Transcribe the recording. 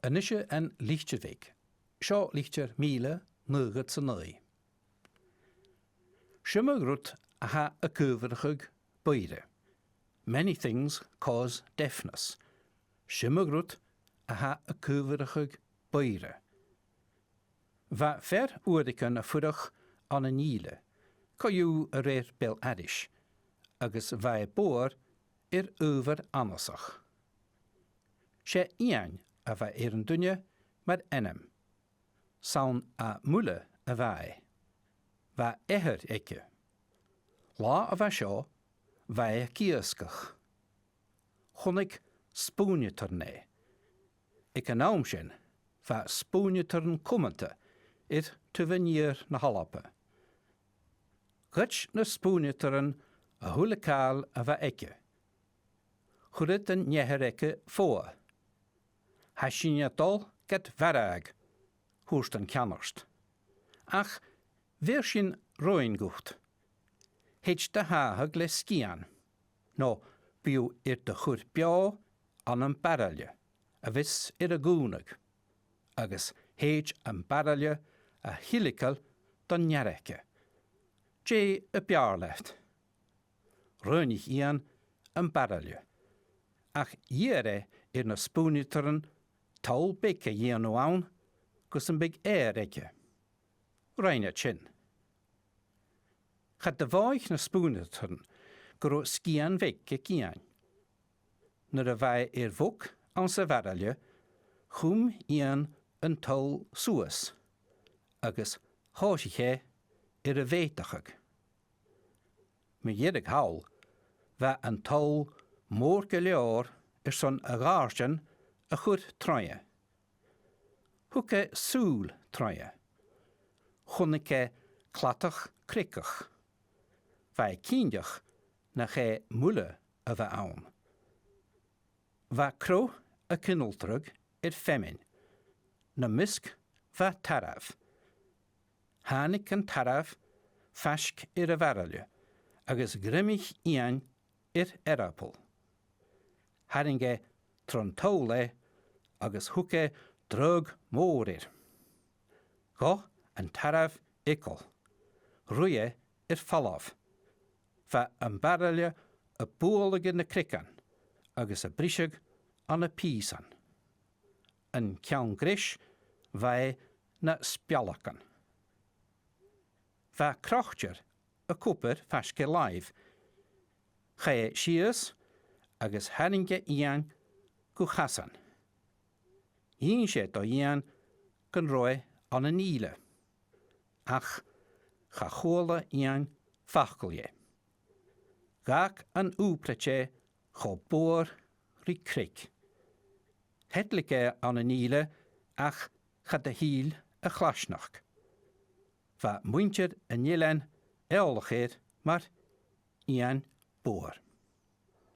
Anisje en Lichtjevik. Seo lichter míle nugat sa nui. Shimmergrut ha a kuverchug beide. Many things cause deafness. Shimmergrut ha a kuverchug beide. Va ver oordiken a fudach an a níle. Ka you a reir bel adish. Agus vai boor over anasach. She ian a va een dunje met enem. Saun a mulle a vai. Va ikke. La a va sjo, vai kieskach. Chonig spoonje terne. Ik een naamsjen, va spoonje tern kommende, te venier na halappe. Gutsch na spoonje tern a hulekaal a va ikke. Goedet een njeherekke voor. Hashin dol get verag, hoest een kannerst. Ach, weershin roin goed. Heet de haag les skian. No, biu de goed biau an een barrelje. A vis a goonig. Agus heet een barrelje a hilikel dan njerekke. Jay a biarlet. Ruinig ian een barrelje. Ach jere na spooniteren tol bekke jeno aan, gus een big erekke. Reine chin. Gaat de vaich na spooniteren, gro skian wekke kian. Na de vai vok aan se varelje, gum ian een tol soes. Agus hoosje a weetachig. Me jedig haul, va een tol morke leor son a gaarschen a goed treie. Hoeke soel treie. Gonneke klattach krikkach. Vai kiendjach na ge mulle a va aan. Va kro a kindeltrug femin. Na misk va tarav. Hanik en tarav fask a varelje. Agus grimmig ian erapel. Haringe trontole agus hoeke drug morir. Go en tarav ikkel. Ruie fallaf. Va een barrelje a boelige na krikken. Agus a brisig an a piesan. Een kjan grish vai na spjallakan. Va krochtjer a koper faske live. Ge shies agus haringe ian go chassan. Yin sé do ian gan roi an a níle. Ach, cha chóla ian fachgelje. Gak an úpretje cho boor ri krik. Hetlige an a níle ach cha de hiel a chlasnach. Va muintjer a nielen eolgeer maar ian boor.